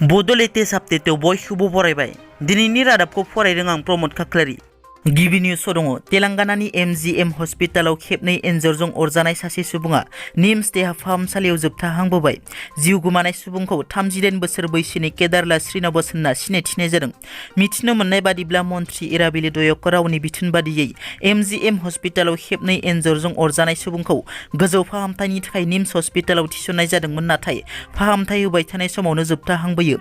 Bodo latest update बयखौबो बरायबाय दिनैनि रादाबखौ फरायदों आं प्रमोद खाख्लारि गिबि निउस दङ तेलेंगानानि MGM हस्पिटालाव खेबनै एन्जरजों अरजानाय सासे सुबुङा निम्स देहा फाहामसालियाव जोबथाहांबोबाय जिउ गोमानाय सुबुंखौ 39 बोसोर बैसोनि केदारला श्रीनिवास होनना सिनायथिनाय जादों मिथिनो मोननाय बादिब्ला मन्थ्रि इराबिलि दयकरावनि बिथोन बादियै MGM हस्पिटालाव खेबनै एन्जरजों अरजानाय सुबुंखौ गोजौ फाहामथायनि थाखाय निम्स हस्पिटालाव थिसननाय जादोंमोन नाथाय फाहामथाय होबाय थानाय समावनो जोबथाहांबोयो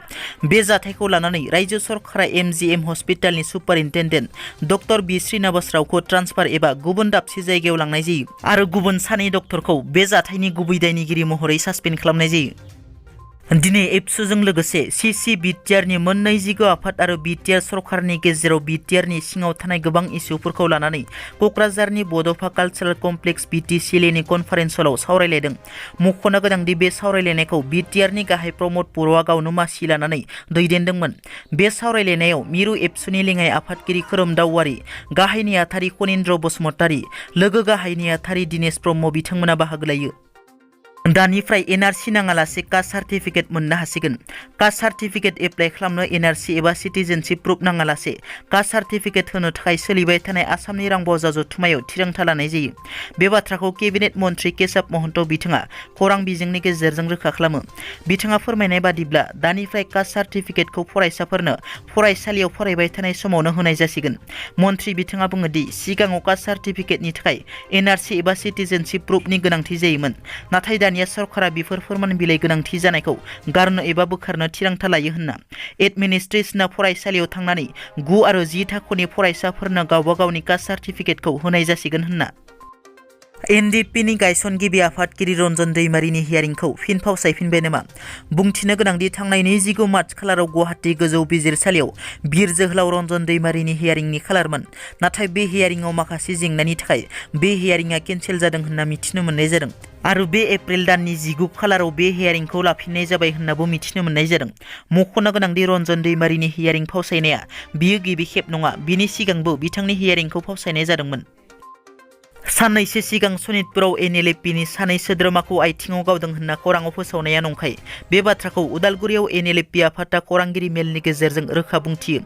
बे जाथायखौ लानानै रायजो सरकारा MGM हस्पिटालनि सुपारिनटेन्डेन्ट डक्टर बि श्रीनिवास रावखौ ट्रान्सफार एबा गुबुन दाबसे जायगायाव लांनाय जायो आरो गुबुन सानै डक्टरखौ बे जाथायनि गुबै दायनिगिरि महरै सासपेन्ड खालामनाय जायो दिनै एबसुजों लोगोसे CC बिटिआरनि मोननै जिगो आफाद आरो बिटिआर सरकारनि गेजेराव बिटिआरनि सिङाव थानाय गोबां इस्युफोरखौ लानानै क'क्राझारनि बड'फा कालचारेल कमप्लेक्स BTCLAनि कनफारेन्स हलाव सावरायलायदों मख'नो गोनांदि बे सावरायलायनायखौ बिटिआरनि गाहाय प्रमद बर'आ गावनो मासि लानानै दैदेनदोंमोन बे सावरायलायनायाव मिरु एबसुनि लेङाइ आफादगिरि खोरोमदाव गाहाय नेहाथारि कनिन्द्र बसुमतारी लोगो गाहाय नेहाथारि दिनेश ब्रह्म बिथांमोना बाहागो लायो दानिफ्राय NRC नाङालासे कास्ट सार्टिफिकेट मोननो हासिगोन कास्ट सार्टिफिकेट एप्लाइ खालामनो NRC एबा सिटिजेनशिप प्रुफ नाङालासे कास्ट सार्टिफिकेट होनो थाखाय सोलिबाय थानाय आसामनि रां बजा जथुमायाव थिरांथा लानाय जायो बे बाथ्राखौ केबिनेट मन्थ्रि केशव महन्त बिथाङा खौरां बिजोंनि गेजेरजों रोखा खालामो बिथाङा फोरमायनाय बादिब्ला दानिफ्राय कास्ट सार्टिफिकेटखौ फरायसाफोरनो फरायसालियाव फरायबाय थानाय समावनो होनाय जासिगोन मन्थ्रि बिथाङा बुङो दि सिगाङाव कास्ट सार्टिफिकेटनि थाखाय NRC एबा सिटिजेनशिप प्रुफनि गोनांथि जायोमोन नाथाय दानिया सरकारा बेफोर फोरमान बिलाइ गोनांथि जानायखौ गारनो एबा बोखारनो थिरांथा लायो होनना एडमिनिस्ट्रेशना फरायसालियाव थांनानै 9 आरो 10 थाखोनि फरायसाफोरनो गावबा गावनि कास्ट सार्टिफिकेटखौ होनाय जासिगोन होनना NDPनि गायसनगिरि आफादगिरि रन्जन दैमारिनि हियारिंखौ फिन फावसायफिनबाय नामा बुंथिनो गोनांदि थांनाय 29 मार्च खालाराव गुवाहाटी गोजौ बिजिरसालियाव बिर जोहोलाव रन्जन दैमारिनि हियारिंनि खालारमोन नाथाय बे हियारिंआव माखासे जेंनानि थाखाय बे हियारिंआ केन्सेल जादों होनना मिथिनो मोननाय जादों आरो बे एप्रिल दाननि 19 खालाराव बे हियारिंखौ लाफिननाय जाबाय होननाबो मिथिनो मोननाय जादों मख'नो गोनांदि रन्जन दैमारिनि हियारिं फावसायनाया बियो गिबि खेब नङा बिनि सिगांबो बिथांनि हियारिंखौ फावसायनाय जादोंमोन साननैसो सिगां सनितपुराव NLFPनि सानै सोद्रोमाखौ आथिङाव गावदों होनना खौराङाव फोसावनाया नंखाय बे बाथ्राखौ उदालगुरियाव NLFP आफादा खौरांगिरि मेलनि गेजेरजों रोखा बुंथियो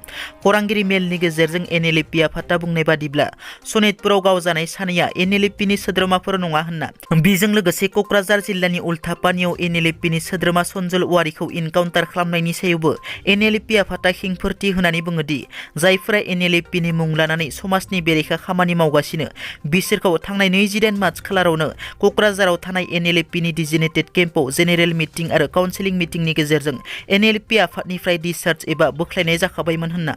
खौरांगिरि मेलनि गेजेरजों NLFP आफादा बुंनाय बादिब्ला सनितपुराव गावजानाय सानैया NLFPनि सोद्रोमाफोर नङा होनना बेजों लोगोसे क'क्राझार जिल्लानि उल्थापानियाव NLFPनि सोद्रोमा सन्जल औवारिखौ इनकाउन्टार खालामनायनि सायावबो NLFP आफादा खेंफोरथि होनानै बुङोदि जायफोरा NLFPनि मुं लानानै समाजनि बेरेखा खामानि मावगासिनो बिसोरखौ थांनाय 28 मार्च खालारावनो क'क्राझाराव थानाय NLFPनि डिजिनेटेड केम्पआव जेनेरेल मिटिं आरो काउन्सिलिं मिटिंनि गेजेरजों NLFP आफादनिफ्राय डिसचार्ज एबा बोख्लायनाय जाखाबायमोन होनना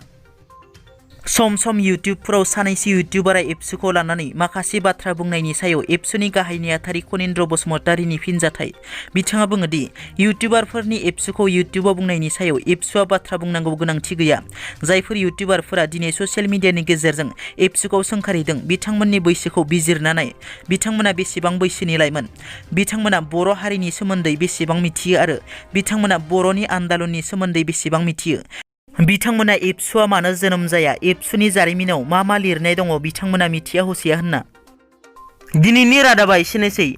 सम सम इउट्युबफोराव सानैसो इउट्युबारा एबसुखौ लानानै माखासे बाथ्रा बुंनायनि सायाव एबसुनि गाहाय नेहाथारि कनिन्द्र बसुमतारीनि फिनजाथाय बिथाङा बुङोदि इउट्युबारफोरनि एबसुखौ इउट्युबाव बुंनायनि सायाव एबसुआ बाथ्रा बुंनांगौ गोनांथि गैया जायफोर इउट्युबारफोरा दिनै ससियेल मिडियानि गेजेरजों एबसुखौ सोंखारिदों बिथांमोननि बैसोखौ बिजिरना नाय बिथांमोना बेसेबां बैसोनि लाइमोन बिथांमोना बर' हारिनि सोमोन्दै बेसेबां मिथियो आरो बिथांमोना बर'नि आन्दालननि सोमोन्दै बेसेबां मिथियो बिथांमोना एबसुआ मानो जोनोम जाया एबसुनि जारिमिनाव मा लिरनाय दङ बिथांमोना मिथिया हसिया होनना दिनैनि रादाबा एसेनोसै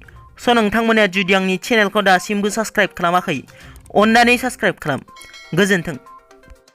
नोंथांमोना जुदि आंनि चेनेलखौ दासिमबो साबस्क्राइब खालामाखै अन्नानै साबस्क्राइब खालाम गोजोन्थों